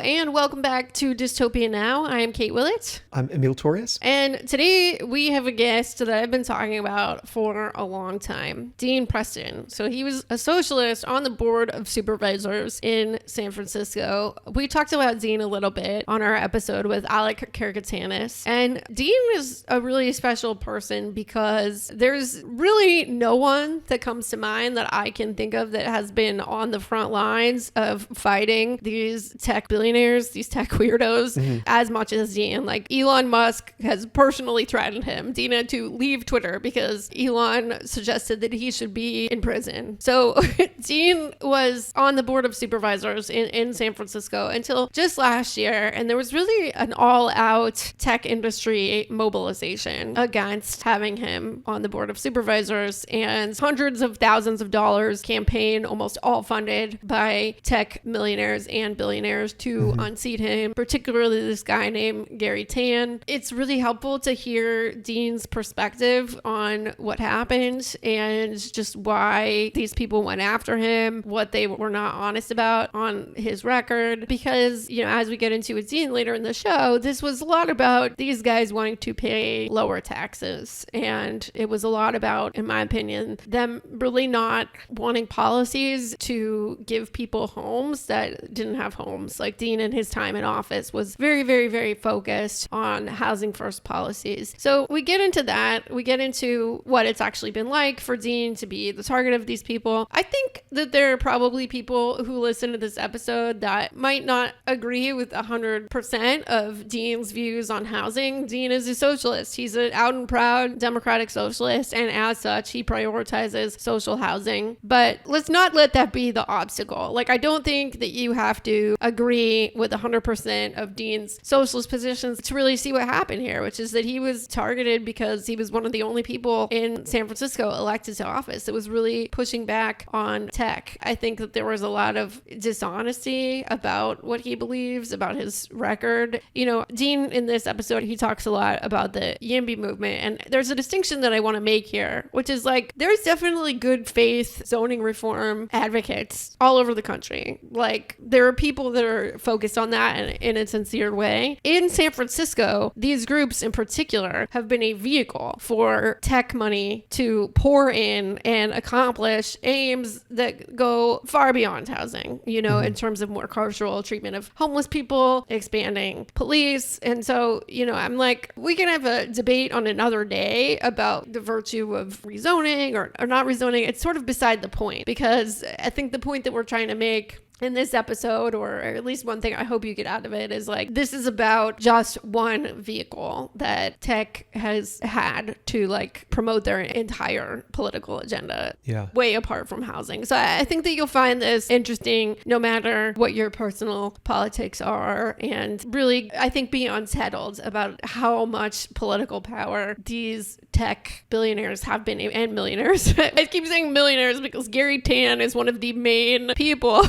and welcome back to Dystopia Now. I am Kate Willett. I'm Emil Torres. And today we have a guest that I've been talking about for a long time, Dean Preston. So he was a socialist on the board of supervisors in San Francisco. We talked about Dean a little bit on our episode with Alec Karakatanis. And Dean is a really special person because there's really no one that comes to mind that I can think of that has been on the front lines of fighting these tech billionaires, these tech weirdos, as much as Dean. Like, Elon Musk has personally threatened him, Dean, had to leave Twitter because Elon suggested that he should be in prison. So Dean was on the board of supervisors in San Francisco until just last year, and there was really an all-out tech industry mobilization against having him on the board of supervisors, and hundreds of thousands of dollars campaign, almost all funded by tech millionaires and billionaires to unseat him, particularly this guy named Garry Tan. It's really helpful to hear Dean's perspective on what happened and just why these people went after him, what they were not honest about on his record. Because, you know, as we get into with Dean later in the show, this was a lot about these guys wanting to pay lower taxes. And it was a lot about, in my opinion, them really not wanting policies to give people homes that didn't have homes. Like, Dean in his time in office was very, very, very focused on housing first policies. So we get into that. We get into what it's actually been like for Dean to be the target of these people. I think that there are probably people who listen to this episode that might not agree with 100% of Dean's views on housing. Dean is a socialist. He's an out and proud democratic socialist, and as such, he prioritizes social housing. But let's not let that be the obstacle. Like, I don't think that you have to agree with 100% of Dean's socialist positions to really see what happened here, which is that he was targeted because he was one of the only people in San Francisco elected to office that was really pushing back on tech. I think that there was a lot of dishonesty about what he believes, about his record. You know, Dean in this episode, he talks a lot about the YIMBY movement, and there's a distinction that I want to make here, which is like, there's definitely good faith zoning reform advocates all over the country. Like, there are people that are focused on that in a sincere way. In San Francisco, these groups in particular have been a vehicle for tech money to pour in and accomplish aims that go far beyond housing, you know, in terms of more carceral treatment of homeless people, expanding police. And so, you know, I'm like, we can have a debate on another day about the virtue of rezoning or not rezoning. It's sort of beside the point, because I think the point that we're trying to make in this episode, or at least one thing I hope you get out of it, is like, this is about just one vehicle that tech has had to like promote their entire political agenda, way apart from housing. So I think that you'll find this interesting no matter what your personal politics are, and really, I think, be unsettled about how much political power these tech billionaires have been, and millionaires. I keep saying millionaires because Garry Tan is one of the main people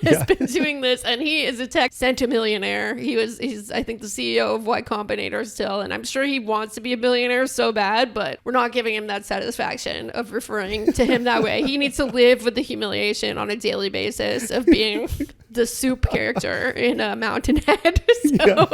has been doing this, and he is a tech centimillionaire. He's I think the CEO of Y Combinator still, and I'm sure he wants to be a billionaire so bad, but we're not giving him that satisfaction of referring to him that way. He needs to live with the humiliation on a daily basis of being the soup character in a Mountain Head. So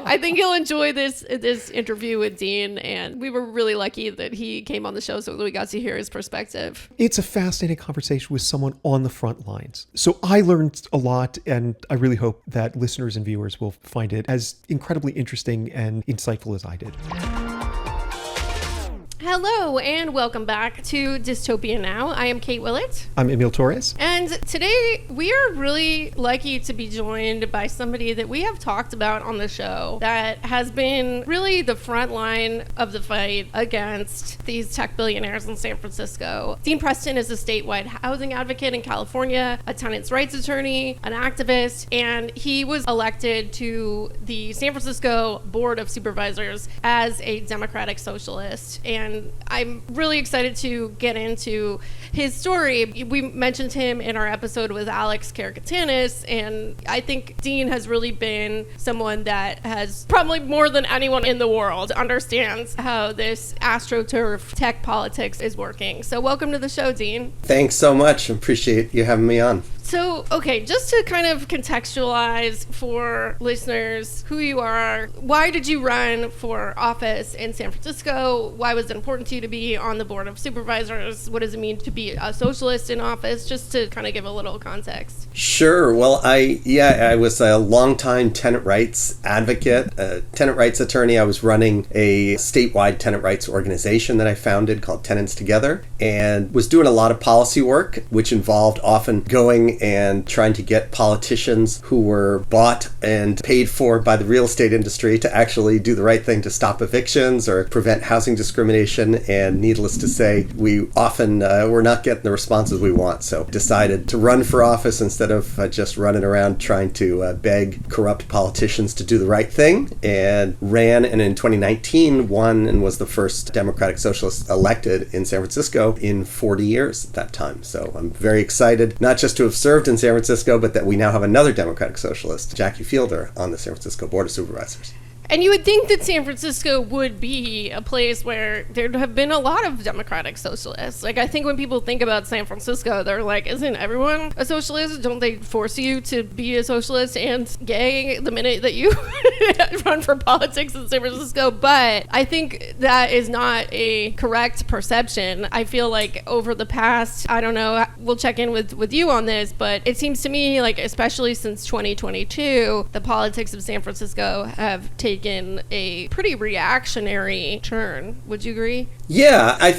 I think you'll enjoy this interview with Dean, and we were really lucky that he came on the show so that we got to hear his perspective. It's a fascinating conversation with someone on the front lines. So I learned a lot, and I really hope that listeners and viewers will find it as incredibly interesting and insightful as I did. Hello and welcome back to Dystopia Now. I am Kate Willett. I'm Emil Torres. And today we are really lucky to be joined by somebody that we have talked about on the show that has been really the front line of the fight against these tech billionaires in San Francisco. Dean Preston is a statewide housing advocate in California, a tenants' rights attorney, an activist, and he was elected to the San Francisco Board of Supervisors as a Democratic socialist. And I'm really excited to get into his story. We mentioned him in our episode with Alex Karakatanis, and I think Dean has really been someone that has probably more than anyone in the world understands how this Astroturf tech politics is working. So welcome to the show, Dean. Thanks so much. Appreciate you having me on. So, okay, just to kind of contextualize for listeners who you are, why did you run for office in San Francisco? Why was it important to you to be on the board of supervisors? What does it mean to be a socialist in office? Just to kind of give a little context. Sure. Well, I was a longtime tenant rights advocate, a tenant rights attorney. I was running a statewide tenant rights organization that I founded called Tenants Together, and was doing a lot of policy work, which involved often going and trying to get politicians who were bought and paid for by the real estate industry to actually do the right thing to stop evictions or prevent housing discrimination. And needless to say, we often were not getting the responses we want. So decided to run for office instead of just running around trying to beg corrupt politicians to do the right thing, and ran, and in 2019 won and was the first Democratic Socialist elected in San Francisco in 40 years at that time. So I'm very excited, not just to have served in San Francisco, but that we now have another Democratic Socialist, Jackie Fielder, on the San Francisco Board of Supervisors. And you would think that San Francisco would be a place where there'd have been a lot of democratic socialists. Like, I think when people think about San Francisco, they're like, isn't everyone a socialist? Don't they force you to be a socialist and gay the minute that you run for politics in San Francisco? But I think that is not a correct perception. I feel like over the past, I don't know, we'll check in with you on this, but it seems to me like, especially since 2022, the politics of San Francisco have taken a pretty reactionary turn. Would you agree? Yeah, I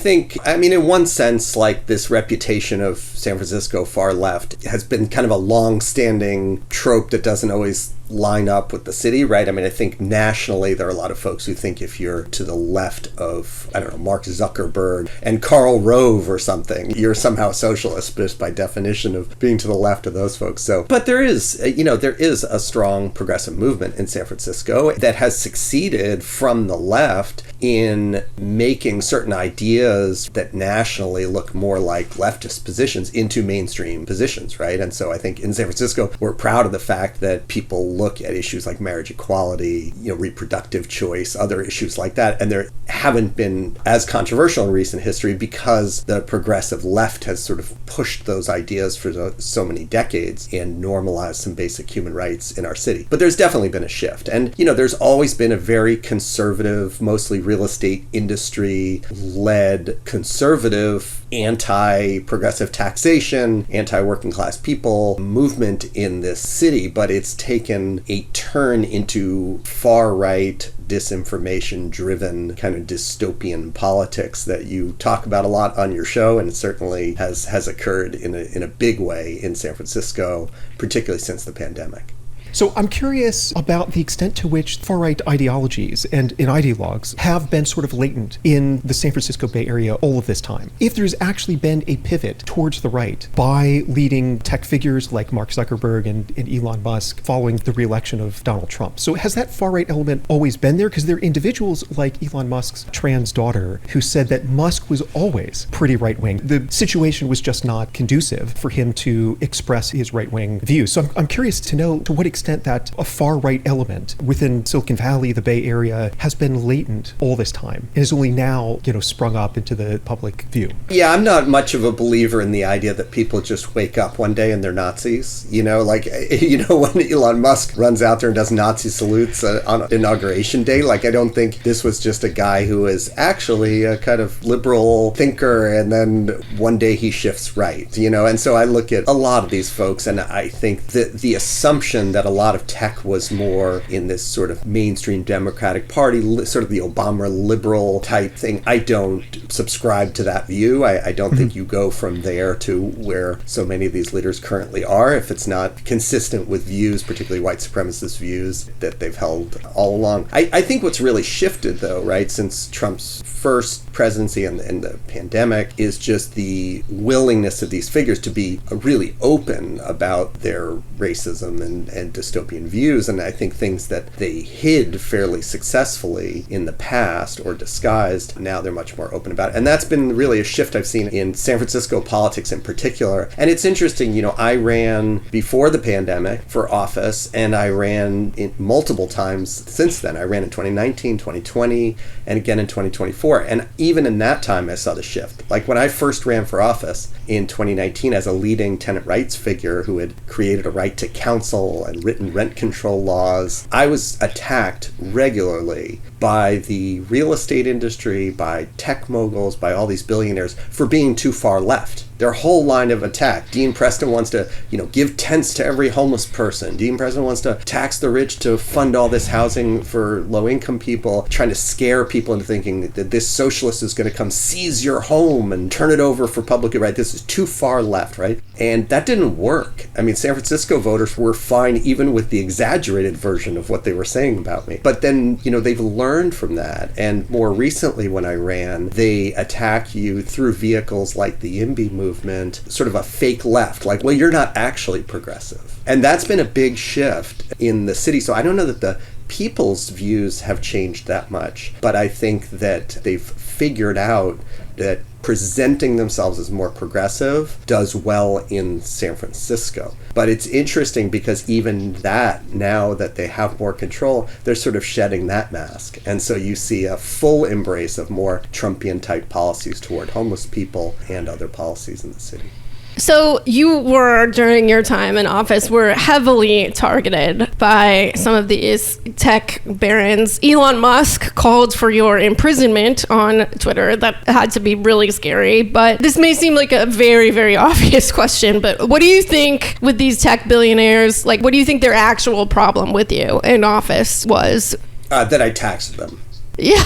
mean, in one sense, like, this reputation of San Francisco far left has been kind of a long-standing trope that doesn't always line up with the city, right? I mean, I think nationally there are a lot of folks who think if you're to the left of, I don't know, Mark Zuckerberg and Karl Rove or something, you're somehow a socialist just by definition of being to the left of those folks. So, but there is a strong progressive movement in San Francisco that has succeeded from the left in making certain ideas that nationally look more like leftist positions into mainstream positions, right? And so I think in San Francisco, we're proud of the fact that people look at issues like marriage equality, reproductive choice, other issues like that, and there haven't been as controversial in recent history because the progressive left has sort of pushed those ideas for so many decades and normalized some basic human rights in our city. But there's definitely been a shift. And, there's always been a very conservative, mostly real estate industry-led conservative, anti-progressive taxation, anti-working class people movement in this city, but it's taken a turn into far-right, disinformation-driven kind of dystopian politics that you talk about a lot on your show, and it certainly has occurred in a big way in San Francisco, particularly since the pandemic. So I'm curious about the extent to which far-right ideologies and ideologues have been sort of latent in the San Francisco Bay Area all of this time. If there's actually been a pivot towards the right by leading tech figures like Mark Zuckerberg and Elon Musk following the re-election of Donald Trump. So has that far-right element always been there? Because there are individuals like Elon Musk's trans daughter who said that Musk was always pretty right-wing. The situation was just not conducive for him to express his right-wing views. So I'm curious to know to what extent that a far-right element within Silicon Valley, the Bay Area, has been latent all this time and is only now, sprung up into the public view. Yeah, I'm not much of a believer in the idea that people just wake up one day and they're Nazis. When Elon Musk runs out there and does Nazi salutes on Inauguration Day, I don't think this was just a guy who is actually a kind of liberal thinker and then one day he shifts right, And so I look at a lot of these folks and I think that the assumption that a lot of tech was more in this sort of mainstream Democratic Party, sort of the Obama liberal type thing. I don't subscribe to that view. I don't think you go from there to where so many of these leaders currently are if it's not consistent with views, particularly white supremacist views that they've held all along. I think what's really shifted, though, right, since Trump's first presidency and the pandemic is just the willingness of these figures to be really open about their racism and dystopian views, and I think things that they hid fairly successfully in the past or disguised, now they're much more open about it. And that's been really a shift I've seen in San Francisco politics in particular. And it's interesting, I ran before the pandemic for office, and I ran multiple times since then. I ran in 2019, 2020, and again in 2024. And even in that time, I saw the shift. Like when I first ran for office in 2019 as a leading tenant rights figure who had created a right to counsel and written rent control laws, I was attacked regularly by the real estate industry, by tech moguls, by all these billionaires for being too far left. Their whole line of attack. Dean Preston wants to, give tents to every homeless person. Dean Preston wants to tax the rich to fund all this housing for low-income people, trying to scare people into thinking that this socialist is going to come seize your home and turn it over for public good, right? This is too far left, right? And that didn't work. I mean, San Francisco voters were fine even with the exaggerated version of what they were saying about me. But then, they've learned from that. And more recently when I ran, they attack you through vehicles like the IMBY movement, sort of a fake left, like, well, you're not actually progressive. And that's been a big shift in the city. So I don't know that the people's views have changed that much, but I think that they've figured out that presenting themselves as more progressive does well in San Francisco. But it's interesting because even that, now that they have more control, they're sort of shedding that mask. And so you see a full embrace of more Trumpian type policies toward homeless people and other policies in the city. So you were, during your time in office, were heavily targeted by some of these tech barons. Elon Musk called for your imprisonment on Twitter. That had to be really scary. But this may seem like a very, very obvious question, but what do you think with these tech billionaires, like what do you think their actual problem with you in office was? That I taxed them. Yeah.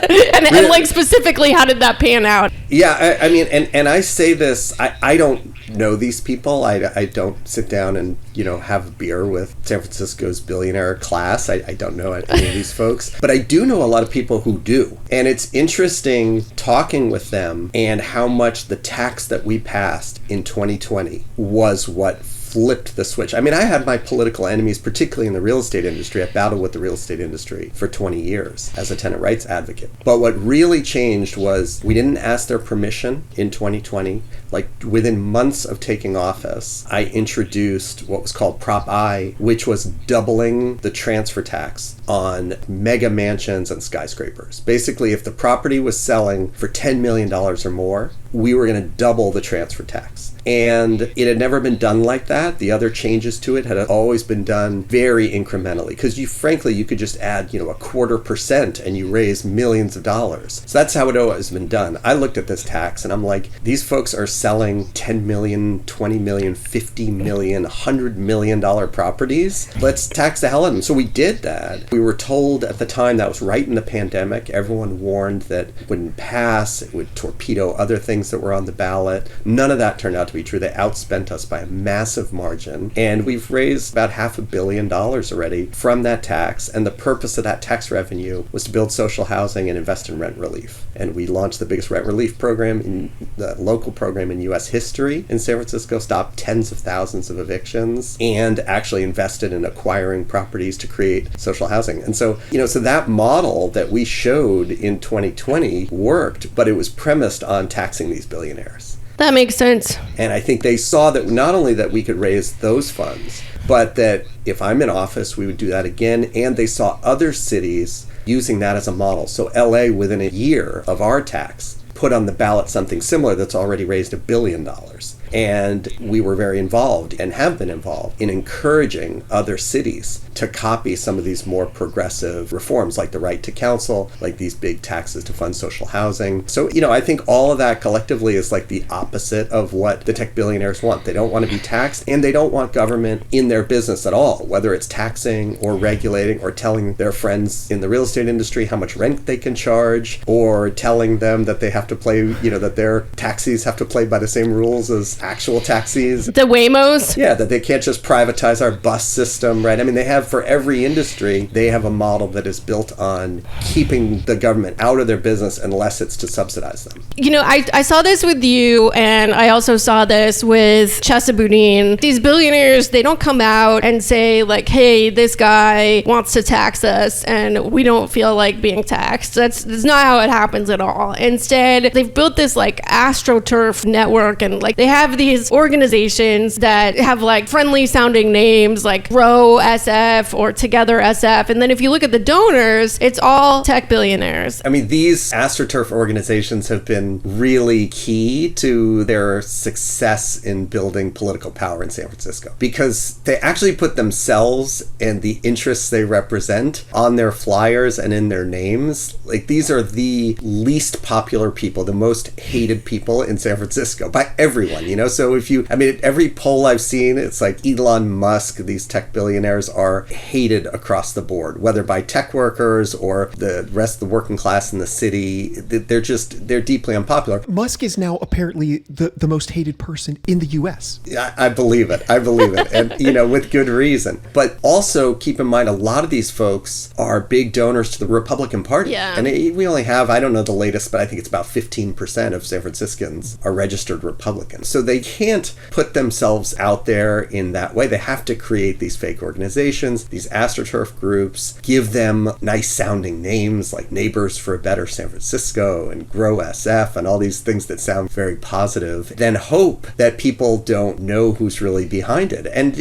and like specifically, how did that pan out? Yeah, I mean, and I say this, I don't know these people. I don't sit down and, have a beer with San Francisco's billionaire class. I don't know any of these folks. But I do know a lot of people who do. And it's interesting talking with them and how much the tax that we passed in 2020 was what flipped the switch. I mean, I had my political enemies, particularly in the real estate industry. I battled with the real estate industry for 20 years as a tenant rights advocate. But what really changed was we didn't ask their permission in 2020. Like within months of taking office, I introduced what was called Prop I, which was doubling the transfer tax on mega mansions and skyscrapers. Basically, if the property was selling for $10 million or more, we were going to double the transfer tax. And it had never been done like that. The other changes to it had always been done very incrementally, because you could just add, 0.25% and you raise millions of dollars. So that's how it always been done. I looked at this tax and I'm like, these folks are selling $10 million, $20 million, $50 million, $100 million properties. Let's tax the hell out of them. So we did that. We were told at the time, that was right in the pandemic, everyone warned that it wouldn't pass, it would torpedo other things that were on the ballot. None of that turned out to be true. They outspent us by a massive margin, and we've raised about $500 million already from that tax. And the purpose of that tax revenue was to build social housing and invest in rent relief. And we launched the biggest rent relief program in the local program in U.S. history in San Francisco, stopped tens of thousands of evictions, and actually invested in acquiring properties to create social housing. And so, so that model that we showed in 2020 worked, but it was premised on taxing these billionaires. That makes sense. And I think they saw that not only that we could raise those funds, but that if I'm in office, we would do that again. And they saw other cities using that as a model. So LA, within a year of our tax, put on the ballot something similar that's already raised $1 billion. And we were very involved and have been involved in encouraging other cities to copy some of these more progressive reforms, like the right to counsel, like these big taxes to fund social housing. So, I think all of that collectively is like the opposite of what the tech billionaires want. They don't want to be taxed, and they don't want government in their business at all, whether it's taxing or regulating or telling their friends in the real estate industry how much rent they can charge, or telling them that they have to play, that their taxis have to play by the same rules as actual taxis. The Waymos. Yeah, that they can't just privatize our bus system, right? I mean, they have, for every industry, they have a model that is built on keeping the government out of their business unless it's to subsidize them. You know, I saw this with you, and I also saw this with Chesa Boudin. These billionaires, they don't come out and say, like, hey, this guy wants to tax us, and we don't feel like being taxed. That's not how it happens at all. Instead, they've built this, like, Astroturf network, and, like, they have these organizations that have, like, friendly-sounding names, like Grow SF or Together SF, and then if you look at the donors, it's all tech billionaires. I mean, these Astroturf organizations have been really key to their success in building political power in San Francisco because they actually put themselves and the interests they represent on their flyers and in their names. Like, these are the least popular people, the most hated people in San Francisco by everyone, you know? So every poll I've seen, it's like Elon Musk, these tech billionaires are hated across the board, whether by tech workers or the rest of the working class in the city. They're deeply unpopular. Musk is now apparently the most hated person in the U.S. I believe it. And, with good reason. But also keep in mind, a lot of these folks are big donors to the Republican Party. Yeah. And we only have, I don't know the latest, but I think it's about 15% of San Franciscans are registered Republicans. So they can't put themselves out there in that way. They have to create these fake organizations, these AstroTurf groups, give them nice sounding names like Neighbors for a Better San Francisco and Grow SF and all these things that sound very positive, then hope that people don't know who's really behind it. And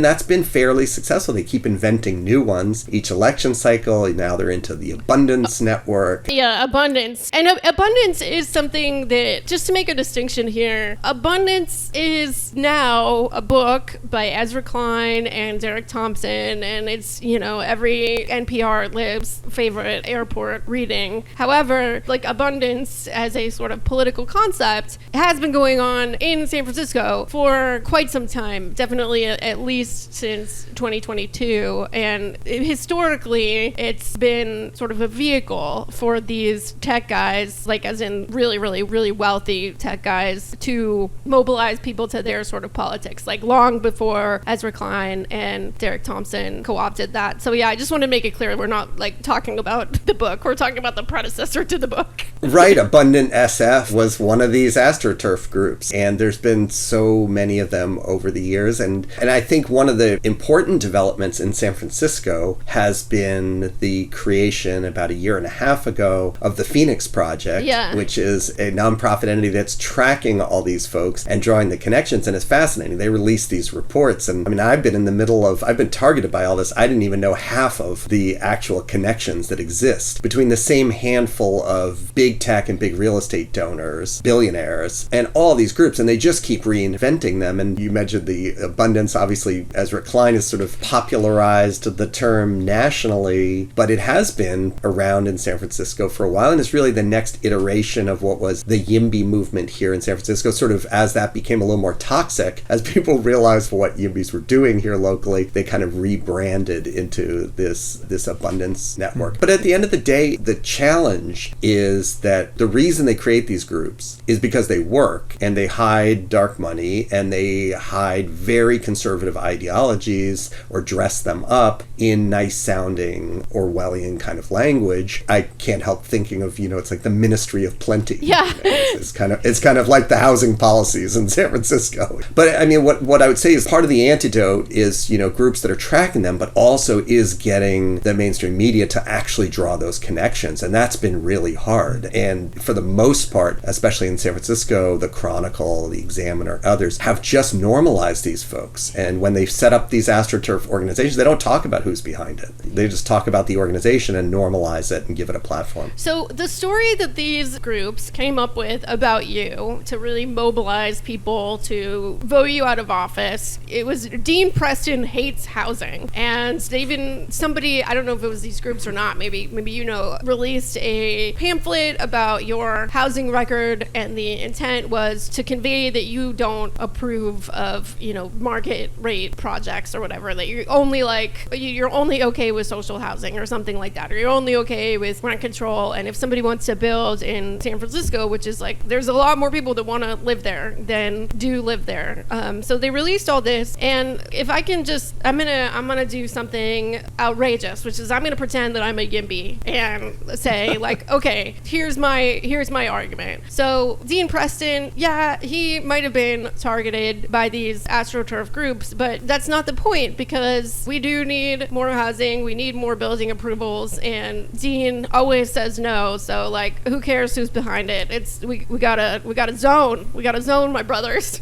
that's been fairly successful. They keep inventing new ones each election cycle. Now they're into the Abundance Network. Yeah, Abundance. And Abundance is something that, just to make a distinction here, Abundance is now a book by Ezra Klein and Derek Thompson, and it's, every NPR lib's favorite airport reading. However, like, Abundance as a sort of political concept has been going on in San Francisco for quite some time, definitely at least since 2022. And historically, it's been sort of a vehicle for these tech guys, like as in really, really, really wealthy tech guys, to mobilize people to their sort of politics, like long before Ezra Klein and Derek Thompson co-opted that. So yeah, I just want to make it clear we're not like talking about the book. We're talking about the predecessor to the book. Right. Abundant SF was one of these AstroTurf groups, and there's been so many of them over the years. And I think one of the important developments in San Francisco has been the creation about a year and a half ago of the Phoenix Project, which is a nonprofit entity that's tracking all these folks and drawing the connections. And it's fascinating. They release these reports. And I mean, I've been targeted by all this. I didn't even know half of the actual connections that exist between the same handful of big tech and big real estate donors, billionaires, and all these groups. And they just keep reinventing them. And you mentioned the Abundance. Obviously, Ezra Klein has sort of popularized the term nationally, but it has been around in San Francisco for a while. And it's really the next iteration of what was the YIMBY movement here in San Francisco, sort of as that became a little more toxic, as people realized what YIMBYs were doing here locally, they kind of rebranded into this Abundance Network. But at the end of the day, the challenge is that the reason they create these groups is because they work and they hide dark money and they hide very conservative ideologies or dress them up in nice sounding Orwellian kind of language. I can't help thinking of, it's like the Ministry of Plenty. Yeah. It's kind of like the housing policies in San Francisco. But I mean, what I would say is part of the antidote is, groups that are tracking them, but also is getting the mainstream media to actually draw those connections. And that's been really hard. And for the most part, especially in San Francisco, the Chronicle, the Examiner, others have just normalized these folks. And when they set up these AstroTurf organizations, they don't talk about who's behind it. They just talk about the organization and normalize it and give it a platform. So the story that these groups came up with about you to really mobilize people to vote you out of office, it was Dean Preston hates housing. And somebody, I don't know if it was these groups or not, maybe released a pamphlet about your housing record, and the intent was to convey that you don't approve of, market rate projects or whatever, that you're only okay with social housing or something like that, or you're only okay with rent control. And if somebody wants to build in San Francisco, which is there's a lot more people that want to live there than do live there. So they released all this, and if I can I'm gonna do something outrageous, which is I'm gonna pretend that I'm a YIMBY and say okay, here's my argument. So Dean Preston, yeah, he might have been targeted by these Astroturf groups, but that's not the point, because we do need more housing, we need more building approvals, and Dean always says no. So who cares who's behind it? We gotta zone, my brothers.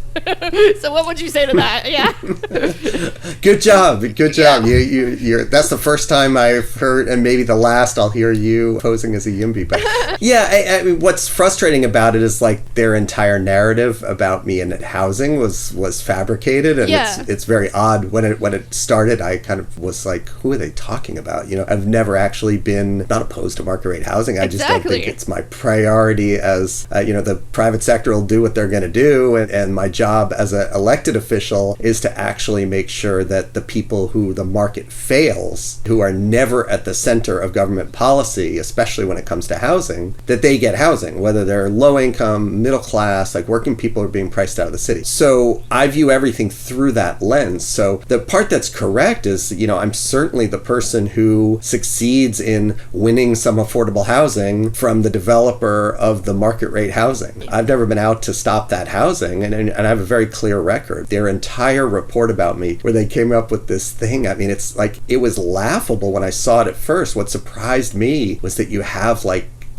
So what would you say to that? Yeah. Good job. Yeah. You're that's the first time I've heard, and maybe the last I'll hear you posing as a YIMBY. But yeah, I mean, what's frustrating about it is their entire narrative about me and housing was fabricated, and it's very odd. When it started, I kind of was like, who are they talking about? I've never actually been not opposed to market rate housing. I just don't think it's my priority. As the private sector will do what they're going to do, and my job as an elected official is to actually make sure that the people who the market fails, who are never at the center of government policy, especially when it comes to housing, that they get housing, whether they're low income, middle class, working people are being priced out of the city. So I view everything through that lens. So the part that's correct is, I'm certainly the person who succeeds in winning some affordable housing from the developer of the market rate housing. I've never been out to stop that housing, and I have a very clear record. Their entire report about me, where they came up with this thing, I mean, it's it was laughable when I saw it at first. What surprised me was that you have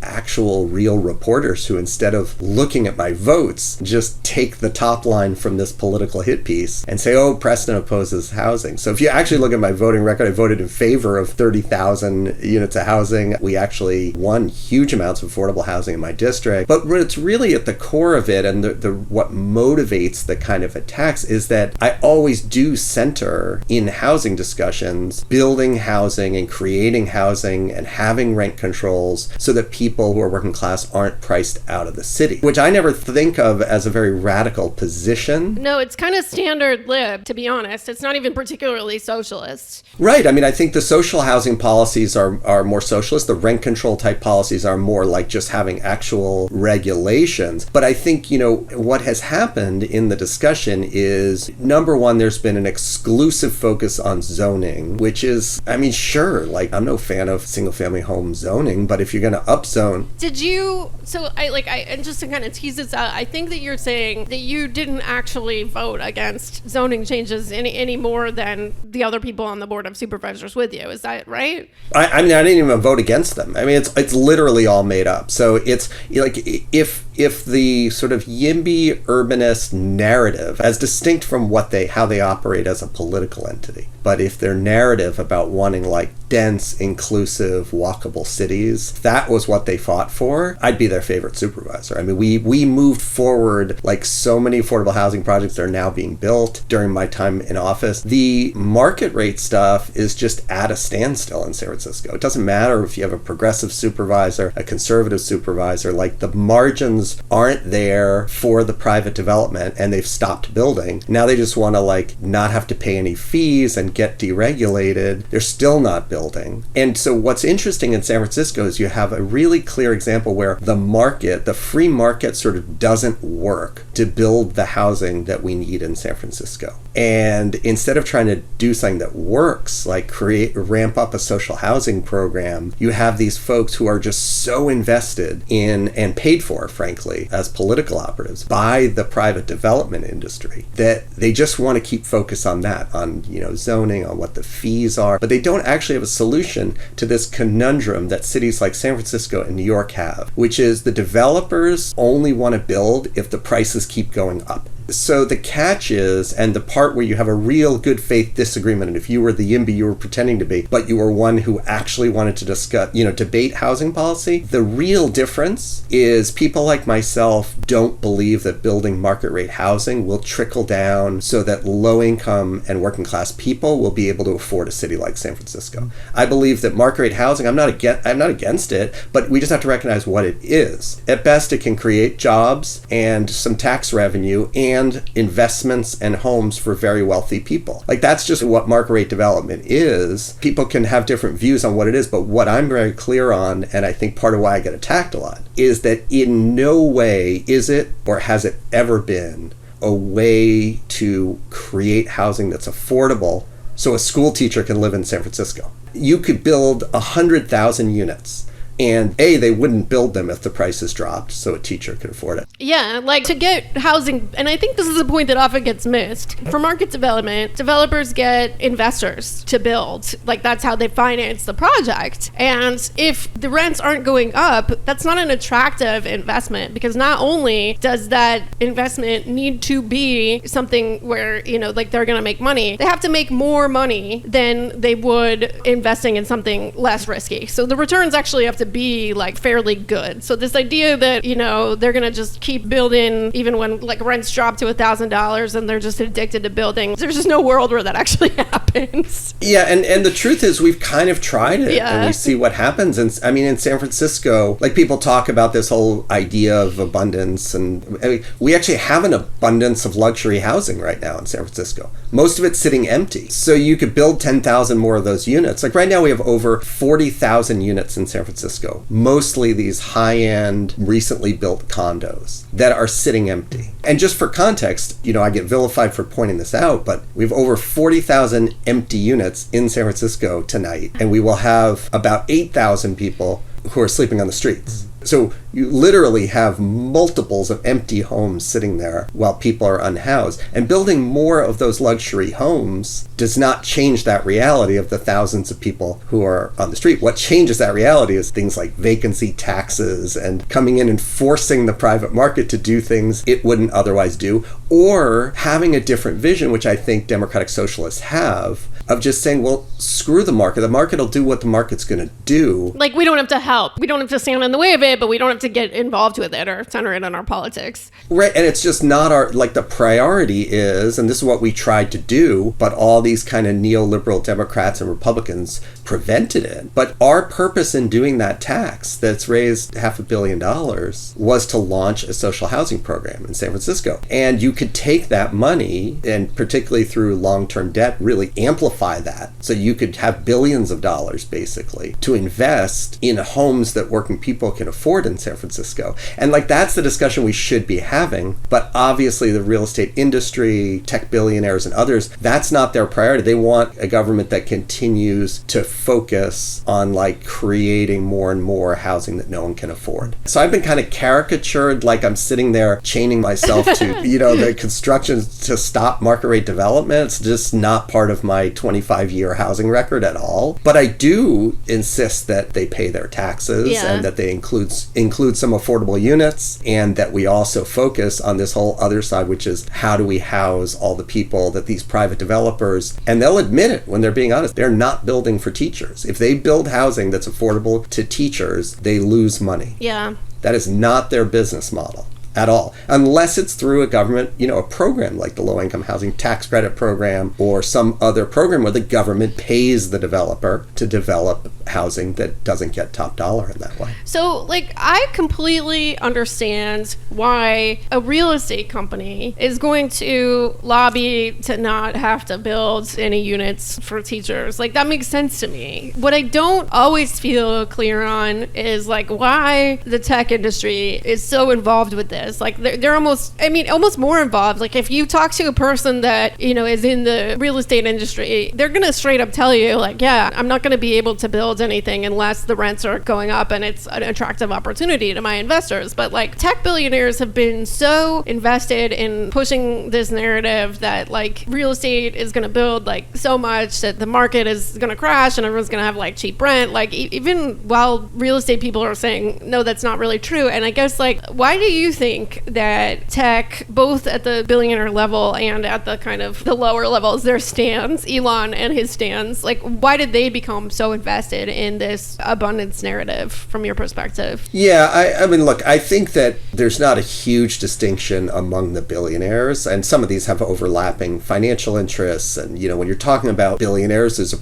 actual real reporters who, instead of looking at my votes, just take the top line from this political hit piece and say, oh, Preston opposes housing. So if you actually look at my voting record, I voted in favor of 30,000 units of housing. We actually won huge amounts of affordable housing in my district. But what's really at the core of it, and what motivates the kind of attacks, is that I always do center in housing discussions, building housing and creating housing and having rent controls so that people who are working class aren't priced out of the city, which I never think of as a very radical position. No, it's kind of standard lib, to be honest. It's not even particularly socialist. Right. I mean, I think the social housing policies are more socialist. The rent control type policies are more just having actual regulations. But I think, what has happened in the discussion is, number one, there's been an exclusive focus on zoning, which is, I mean, sure, I'm no fan of single family home zoning, but if you're going to upzone. Did you, and just to kind of tease this out, I think that you're saying that you didn't actually vote against zoning changes any more than the other people on the board of supervisors with you. Is that right? I mean, I didn't even vote against them. I mean, it's literally all made up. So it's if the sort of YIMBY urbanist narrative, as distinct from how they operate as a political entity, but if their narrative about wanting dense, inclusive, walkable cities, that was what they fought for, I'd be their favorite supervisor. I mean, we moved forward so many affordable housing projects that are now being built during my time in office. The market rate stuff is just at a standstill in San Francisco. It doesn't matter if you have a progressive supervisor, a conservative supervisor, the margins aren't there for the private development, and they've stopped building. Now they just want to not have to pay any fees and get deregulated. They're still not building. And so what's interesting in San Francisco is you have a really clear example where the free market sort of doesn't work to build the housing that we need in San Francisco. And instead of trying to do something that works, ramp up a social housing program, you have these folks who are just so invested in, and paid for, frankly, as political operatives by the private development industry, that they just want to keep focus on that, on zoning, on what the fees are, but they don't actually have a solution to this conundrum that cities like San Francisco and New York have, which is the developers only want to build if the prices keep going up. So the catch is, and the part where you have a real good faith disagreement, and if you were the YIMBY you were pretending to be, but you were one who actually wanted to discuss, debate housing policy, the real difference is people like myself don't believe that building market rate housing will trickle down so that low income and working class people will be able to afford a city like San Francisco. I believe that market rate housing, I'm not against it, but we just have to recognize what it is. At best, it can create jobs and some tax revenue and investments and homes for very wealthy people. Like, that's just what market rate development is. People can have different views on what it is, but what I'm very clear on, and I think part of why I get attacked a lot, is that in no way is it or has it ever been a way to create housing that's affordable so a school teacher can live in San Francisco. You could build 100,000 units, and they wouldn't build them if the prices dropped so a teacher could afford it. Yeah, like to get housing, and I think this is a point that often gets missed. For market development, developers get investors to build. Like, that's how they finance the project. And if the rents aren't going up, that's not an attractive investment, because not only does that investment need to be something where, like they're going to make money, they have to make more money than they would investing in something less risky. So the returns actually have to be like fairly good. So this idea that, they're going to just keep building even when like rents drop to $1,000 and they're just addicted to building, there's just no world where that actually happens. Yeah, and the truth is we've kind of tried it, and we see what happens. And I mean, in San Francisco, like, people talk about this whole idea of abundance, and we actually have an abundance of luxury housing right now in San Francisco. Most of it's sitting empty. So you could build 10,000 more of those units. Like, right now we have over 40,000 units in San Francisco, mostly these high-end, recently built condos that are sitting empty. And just for context, I get vilified for pointing this out, but we have over 40,000 empty units in San Francisco tonight, and we will have about 8,000 people who are sleeping on the streets. So you literally have multiples of empty homes sitting there while people are unhoused. And building more of those luxury homes does not change that reality of the thousands of people who are on the street. What changes that reality is things like vacancy taxes and coming in and forcing the private market to do things it wouldn't otherwise do, or having a different vision, which I think democratic socialists have, of just saying, well, screw the market. The market will do what the market's going to do. Like, we don't have to help. We don't have to stand in the way of it, but we don't have to get involved with it or center it on our politics. Right, and it's just not the priority is, and this is what we tried to do, but all these kind of neoliberal Democrats and Republicans prevented it. But our purpose in doing that tax that's raised $500 million was to launch a social housing program in San Francisco. And you could take that money, and particularly through long-term debt, really amplify that. So you could have billions of dollars, basically, to invest in homes that working people can afford in San Francisco. And that's the discussion we should be having. But obviously the real estate industry, tech billionaires and others, that's not their priority. They want a government that continues to focus on creating more and more housing that no one can afford. So I've been kind of caricatured, like I'm sitting there chaining myself to, the construction to stop market rate development. It's just not part of my 25-year housing record at all. But I do insist that they pay their taxes and that they include some affordable units, and that we also focus on this whole other side, which is how do we house all the people that these private developers, and they'll admit it when they're being honest, they're not building for teachers. If they build housing that's affordable to teachers, they lose money. Yeah. That is not their business model at all, unless it's through a government, a program like the low-income housing tax credit program or some other program where the government pays the developer to develop housing that doesn't get top dollar in that way. So, I completely understand why a real estate company is going to lobby to not have to build any units for teachers. That makes sense to me. What I don't always feel clear on is, why the tech industry is so involved with this. They're almost more involved. If you talk to a person that, is in the real estate industry, they're going to straight up tell you, I'm not going to be able to build anything unless the rents are going up and it's an attractive opportunity to my investors. But tech billionaires have been so invested in pushing this narrative that real estate is going to build so much that the market is going to crash and everyone's going to have cheap rent. Even while real estate people are saying, no, that's not really true. And I guess why do you think think that tech, both at the billionaire level and at the kind of the lower levels, their stands, Elon and his stands, like why did they become so invested in this abundance narrative from your perspective? Yeah, I mean, look, I think that there's not a huge distinction among the billionaires, and some of these have overlapping financial interests. And, you know, when you're talking about billionaires, it's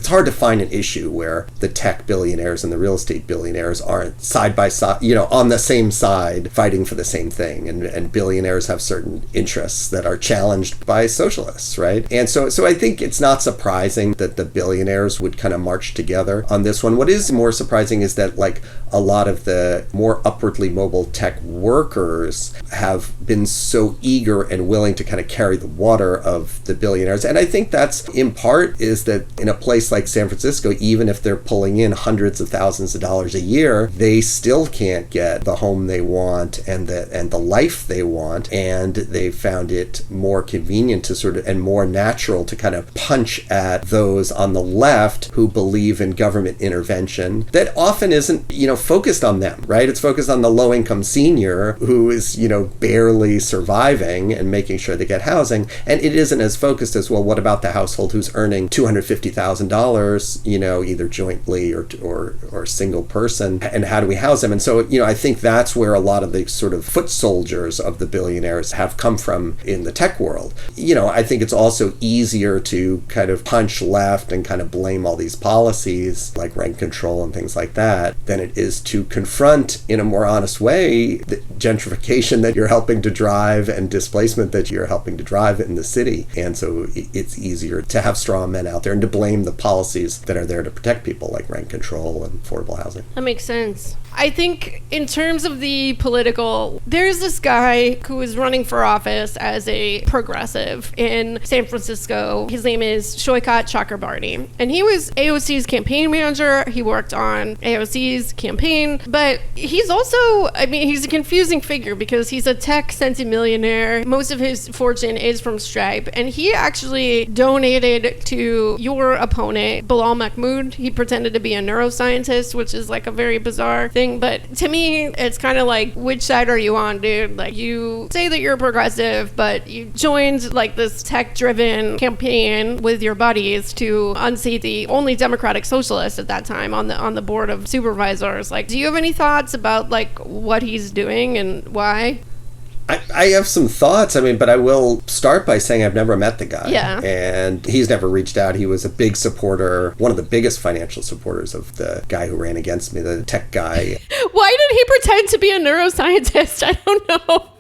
hard to find an issue where the tech billionaires and the real estate billionaires aren't side by side, you know, on the same side fighting for the same thing. And billionaires have certain interests that are challenged by socialists, right? And so I think it's not surprising that the billionaires would kind of march together on this one. What is more surprising is that, like, a lot of the more upwardly mobile tech workers have been so eager and willing to kind of carry the water of the billionaires. And I think that's in part is that in a place like San Francisco, even if they're pulling in hundreds of thousands of dollars a year, they still can't get the home they want and the life they want. And they found it more convenient to sort of, and more natural to kind of punch at those on the left who believe in government intervention that often isn't, you know, focused on them, right? It's focused on the low-income senior who is, you know, barely surviving and making sure they get housing. And it isn't as focused as, well, what about the household who's earning $250,000, you know, either jointly or single person, and how do we house them? And so, you know, I think that's where a lot of the sort of foot soldiers of the billionaires have come from in the tech world. You know, I think it's also easier to kind of punch left and kind of blame all these policies like rent control and things like that than it is to confront in a more honest way the gentrification that you're helping to drive and displacement that you're helping to drive in the city. And so it's easier to have straw men out there and to blame the policies that are there to protect people, like rent control and affordable housing. That makes sense. I think in terms of the political, there's this guy who is running for office as a progressive in San Francisco. His name is Shoykat Chakrabarty. And he was AOC's campaign manager. He worked on AOC's campaign. But he's also, I mean, he's a confusing figure because he's a tech centimillionaire. Most of his fortune is from Stripe. And he actually donated to your opponent, Bilal Mahmoud. He pretended to be a neuroscientist, which is like a very bizarre thing. But to me, it's kind of like, which side are you on, dude? Like, you say that you're progressive, but you joined like this tech-driven campaign with your buddies to unseat the only Democratic socialist at that time on the board of supervisors. Like, do you have any thoughts about like what he's doing and why? I have some thoughts, I mean, but I will start by saying I've never met the guy. Yeah. And he's never reached out. He was a big supporter, one of the biggest financial supporters of the guy who ran against me, the tech guy. Why did he pretend to be a neuroscientist? I don't know.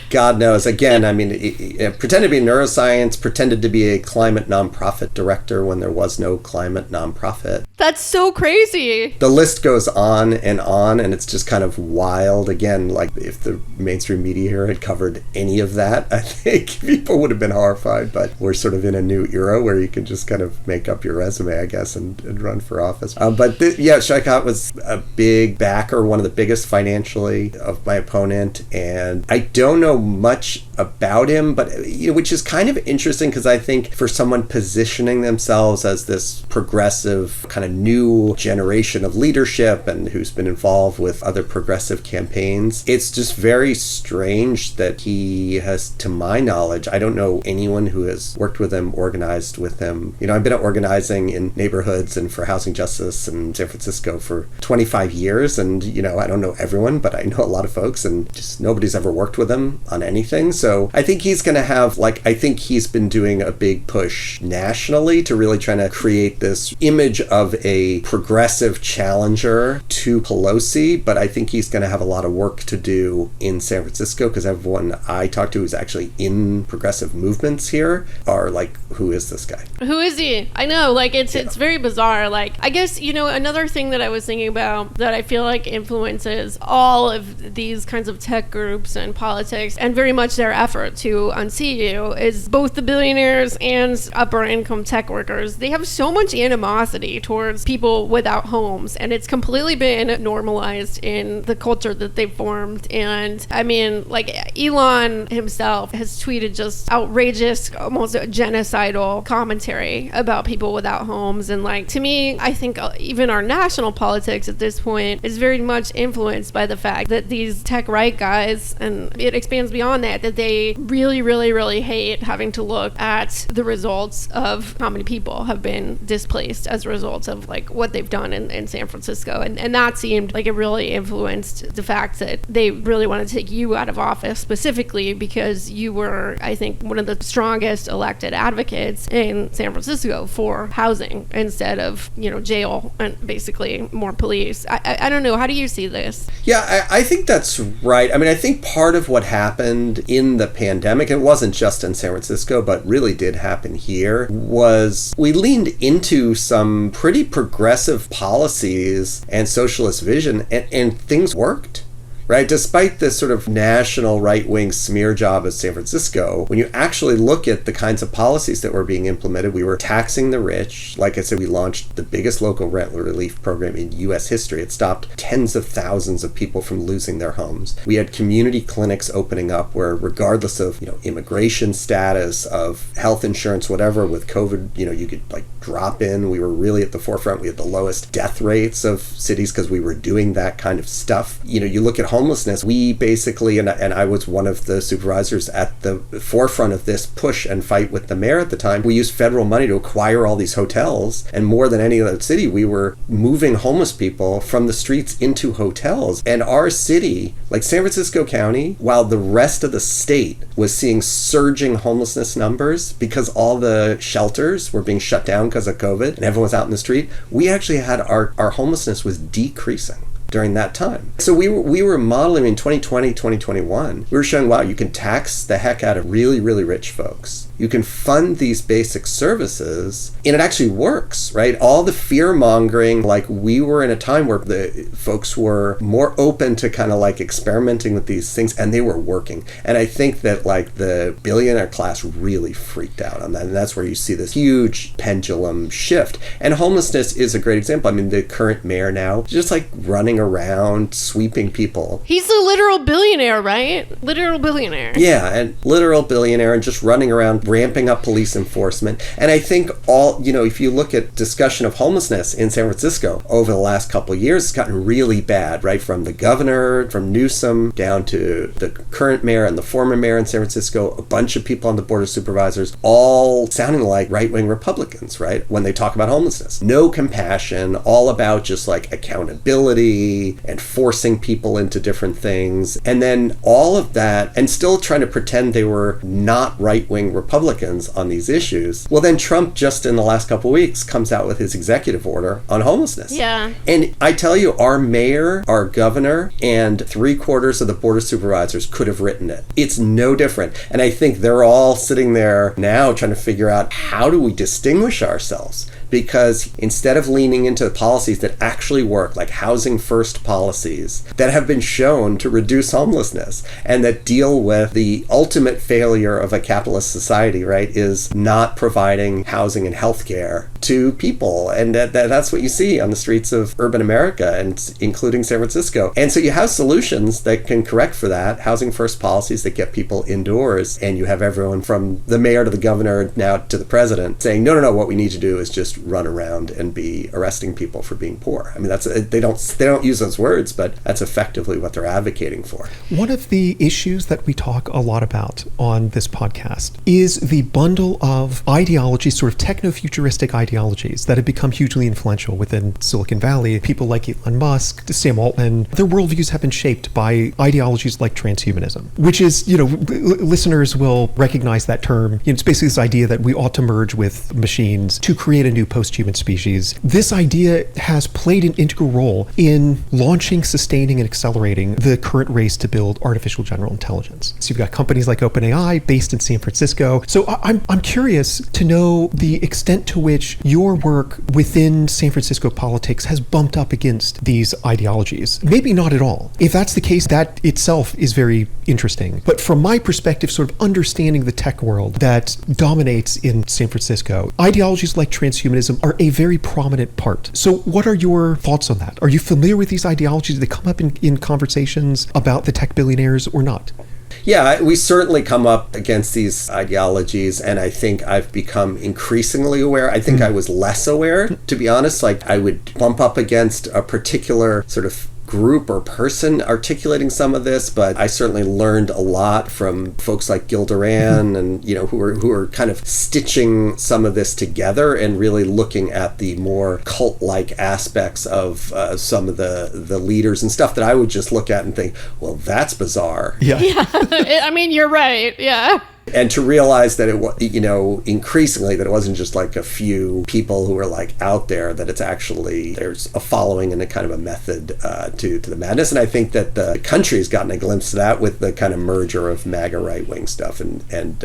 God knows. Again, I mean, he pretended to be neuroscience, pretended to be a climate nonprofit director when there was no climate nonprofit. That's so crazy. The list goes on, and it's just kind of wild. Again, like if the mainstream media here had covered any of that, I think people would have been horrified. But we're sort of in a new era where you can just kind of make up your resume, I guess, and run for office. Shoykat was a big backer, one of the biggest financially of my opponent, and I don't know much about him, but you know, which is kind of interesting because I think for someone positioning themselves as this progressive kind of new generation of leadership and who's been involved with other progressive campaigns, it's just very strange that he has, to my knowledge, I don't know anyone who has worked with him, organized with him. You know, I've been organizing in neighborhoods and for housing justice in San Francisco for 25 years, and you know, I don't know everyone, but I know a lot of folks, and just nobody's ever worked with him on anything. So I think he's going to have, like, I think he's been doing a big push nationally to really trying to create this image of a progressive challenger to Pelosi, but I think he's going to have a lot of work to do in San Francisco because everyone I talk to who's actually in progressive movements here are like, who is this guy? Who is he? I know, like, it's very bizarre. Like, I guess, you know, another thing that I was thinking about that I feel like influences all of these kinds of tech groups and politics and very much their effort to unseat you, is both the billionaires and upper income tech workers, they have so much animosity towards people without homes, and it's completely been normalized in the culture that they've formed. And I mean, like, Elon himself has tweeted just outrageous, almost genocidal commentary about people without homes. And like, to me, I think even our national politics at this point is very much influenced by the fact that these tech right guys, and it expands beyond that, that they really, really, really hate having to look at the results of how many people have been displaced as a result of like what they've done in San Francisco. And that seemed like it really influenced the fact that they really wanted to take you out of office specifically because you were, I think, one of the strongest elected advocates in San Francisco for housing instead of, jail and basically more police. I don't know. How do you see this? Yeah, I think that's right. I mean, I think part of what happened in the pandemic, it wasn't just in San Francisco, but really did happen here, was we leaned into some pretty progressive policies and socialist vision, and things worked. Right? Despite this sort of national right-wing smear job of San Francisco, when you actually look at the kinds of policies that were being implemented, we were taxing the rich. Like I said, we launched the biggest local rent relief program in U.S. history. It stopped tens of thousands of people from losing their homes. We had community clinics opening up where, regardless of, immigration status, of health insurance, whatever, with COVID, you could like drop in. We were really at the forefront. We had the lowest death rates of cities because we were doing that kind of stuff. You look at homelessness, we basically, and I was one of the supervisors at the forefront of this push and fight with the mayor at the time. We used federal money to acquire all these hotels, and more than any other city, we were moving homeless people from the streets into hotels. And our city, like San Francisco County, while the rest of the state was seeing surging homelessness numbers because all the shelters were being shut down because of COVID and everyone was out in the street, we actually had our homelessness was decreasing during that time. So we were modeling in 2020, 2021. We were showing, wow, you can tax the heck out of really, really rich folks. You can fund these basic services, and it actually works, right? All the fear mongering, like we were in a time where the folks were more open to kind of like experimenting with these things, and they were working. And I think that like the billionaire class really freaked out on that. And that's where you see this huge pendulum shift. And homelessness is a great example. I mean, the current mayor now, just like running around, sweeping people. He's a literal billionaire, right? Literal billionaire. Yeah, and literal billionaire, and just running around ramping up police enforcement. And I think if you look at discussion of homelessness in San Francisco over the last couple of years, it's gotten really bad, right? From the governor, from Newsom, down to the current mayor and the former mayor in San Francisco, a bunch of people on the board of supervisors, all sounding like right-wing Republicans, right? When they talk about homelessness. No compassion, all about just like accountability and forcing people into different things. And then all of that, and still trying to pretend they were not right-wing Republicans on these issues. Well, then Trump, just in the last couple of weeks, comes out with his executive order on homelessness. Yeah. And I tell you, our mayor, our governor, and 3/4 of the board of supervisors could have written it. It's no different. And I think they're all sitting there now trying to figure out, how do we distinguish ourselves? Because instead of leaning into the policies that actually work, like housing first policies that have been shown to reduce homelessness and that deal with the ultimate failure of a capitalist society, right, is not providing housing and healthcare to people. And that's what you see on the streets of urban America, and including San Francisco. And so you have solutions that can correct for that, housing first policies that get people indoors, and you have everyone from the mayor to the governor now to the president saying, no, what we need to do is just run around and be arresting people for being poor. I mean, they don't use those words, but that's effectively what they're advocating for. One of the issues that we talk a lot about on this podcast is the bundle of ideologies, sort of techno-futuristic ideologies that have become hugely influential within Silicon Valley. People like Elon Musk, Sam Altman, their worldviews have been shaped by ideologies like transhumanism, which is, listeners will recognize that term. It's basically this idea that we ought to merge with machines to create a new post-human species. This idea has played an integral role in launching, sustaining, and accelerating the current race to build artificial general intelligence. So you've got companies like OpenAI based in San Francisco. So I'm curious to know the extent to which your work within San Francisco politics has bumped up against these ideologies. Maybe not at all. If that's the case, that itself is very interesting. But from my perspective, sort of understanding the tech world that dominates in San Francisco, ideologies like transhumanism are a very prominent part. So what are your thoughts on that? Are you familiar with these ideologies? Do they come up in conversations about the tech billionaires or not? Yeah, we certainly come up against these ideologies, and I think I've become increasingly aware. I think I was less aware, to be honest. Like, I would bump up against a particular sort of group or person articulating some of this, but I certainly learned a lot from folks like Gil Duran and, you know, who are kind of stitching some of this together and really looking at the more cult-like aspects of some of the leaders and stuff that I would just look at and think, well, that's bizarre. Yeah. I mean, you're right. Yeah. And to realize that it was, you know, increasingly that it wasn't just like a few people who are like out there, that it's actually, there's a following and a kind of a method to the madness. And I think that the country has gotten a glimpse of that with the kind of merger of MAGA right-wing stuff and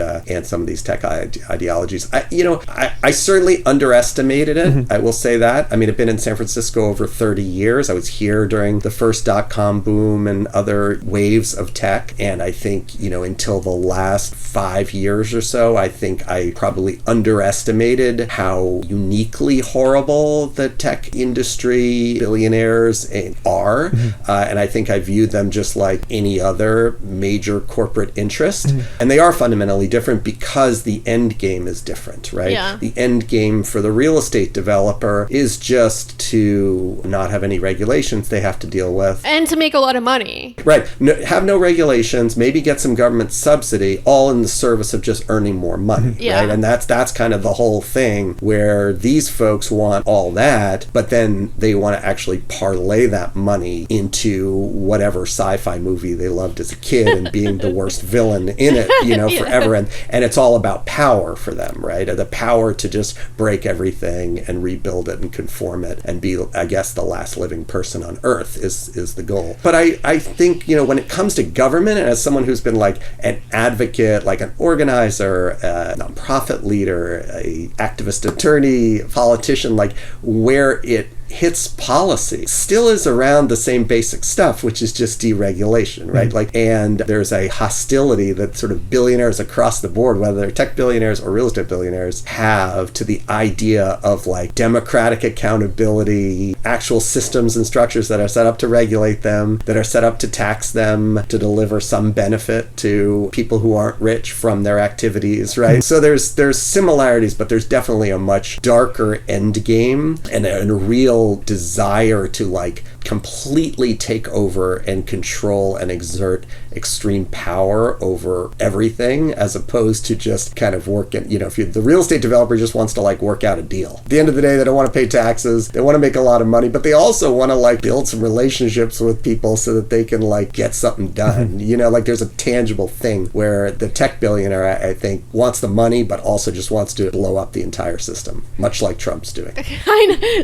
some of these tech ideologies. I certainly underestimated it. Mm-hmm. I will say that. I mean, I've been in San Francisco over 30 years. I was here during the first .com boom and other waves of tech. And I think, you know, until the last 5 years or so, I think I probably underestimated how uniquely horrible the tech industry billionaires are. Mm-hmm. And I think I viewed them just like any other major corporate interest. Mm-hmm. And they are fundamentally different because the end game is different, right? Yeah. The end game for the real estate developer is just to not have any regulations they have to deal with. And to make a lot of money. Right. Have no regulations, maybe get some government subsidy, all in the service of just earning more money, yeah. right? And that's kind of the whole thing, where these folks want all that, but then they want to actually parlay that money into whatever sci-fi movie they loved as a kid and being the worst villain in it, you know, yeah. forever. And it's all about power for them, right? The power to just break everything and rebuild it and conform it and be, I guess, the last living person on Earth is the goal. But I think, you know, when it comes to government, and as someone who's been like an advocate, like an organizer, a nonprofit leader, a activist attorney, politician, like where it hits policy still is around the same basic stuff, which is just deregulation, right? Mm-hmm. Like, and there's a hostility that sort of billionaires across the board, whether they're tech billionaires or real estate billionaires, have to the idea of like democratic accountability, actual systems and structures that are set up to regulate them, that are set up to tax them, to deliver some benefit to people who aren't rich from their activities, right? Mm-hmm. So there's similarities, but there's definitely a much darker end game and a real desire to like completely take over and control and exert extreme power over everything, as opposed to just kind of working, you know, if the real estate developer just wants to like work out a deal. At the end of the day, they don't want to pay taxes, they want to make a lot of money, but they also want to like build some relationships with people so that they can like get something done. Mm-hmm. You know, like there's a tangible thing where the tech billionaire, I think, wants the money, but also just wants to blow up the entire system, much like Trump's doing.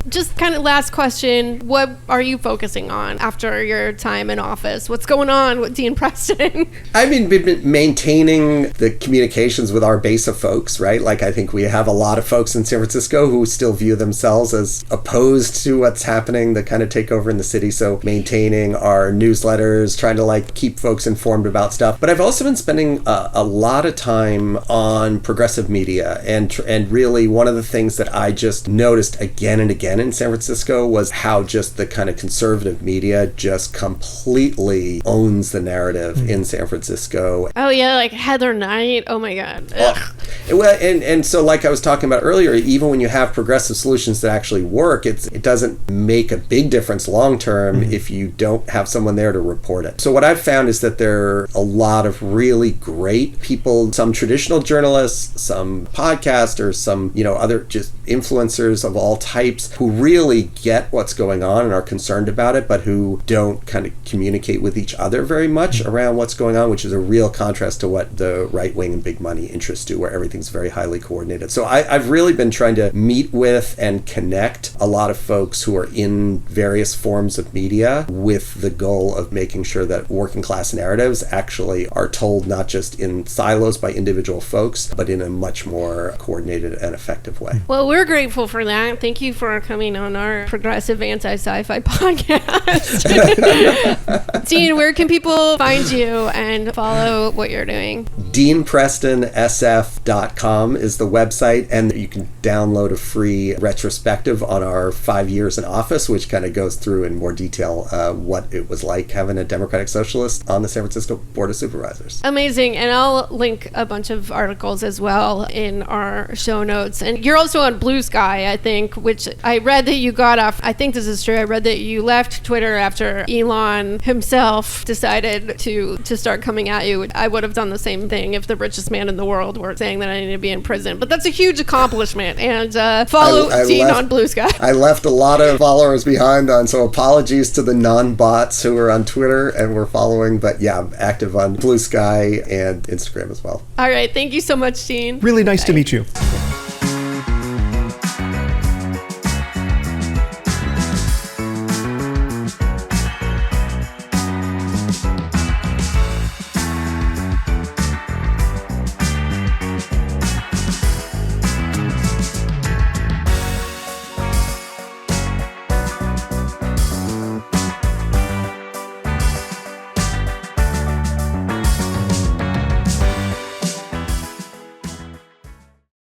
Just kind of last question, what are you focusing on after your time in office? What's going on with Dean Preston? I mean, we've been maintaining the communications with our base of folks, right? Like, I think we have a lot of folks in San Francisco who still view themselves as opposed to what's happening, the kind of takeover in the city. So maintaining our newsletters, trying to like keep folks informed about stuff. But I've also been spending a lot of time on progressive media, and really one of the things that I just noticed again and again in San Francisco was how just the kind of conservative media just completely owns the narrative in San Francisco. Oh yeah, like Heather Knight. Oh my God. Well, and so like I was talking about earlier, even when you have progressive solutions that actually work, it doesn't make a big difference long term if you don't have someone there to report it. So what I've found is that there are a lot of really great people, some traditional journalists, some podcasters, some, you know, other just influencers of all types who really get what's going on and are concerned about it, but who don't kind of communicate with each other very much around what's going on, which is a real contrast to what the right wing and big money interests do, where everything's very highly coordinated. So I've really been trying to meet with and connect a lot of folks who are in various forms of media with the goal of making sure that working class narratives actually are told not just in silos by individual folks, but in a much more coordinated and effective way. Well, we're grateful for that. Thank you for coming on our progressive anti-sci-fi podcast. Dean, where can people find you and follow what you're doing? DeanPrestonSF.com is the website, and you can download a free retrospective on our 5 years in office, which kind of goes through in more detail what it was like having a Democratic Socialist on the San Francisco Board of Supervisors. Amazing. And I'll link a bunch of articles as well in our show notes. And you're also on Blue Sky, I think, which I read that you got off. I think this is true. I read that you left Twitter after Elon himself decided to start coming at you. I would have done the same thing if the richest man in the world were saying that I need to be in prison. But that's a huge accomplishment. And follow Dean on Blue Sky. I left a lot of followers behind so apologies to the non-bots who are on Twitter and were following. But yeah, I'm active on Blue Sky and Instagram as well. All right. Thank you so much, Dean. Really nice to meet you.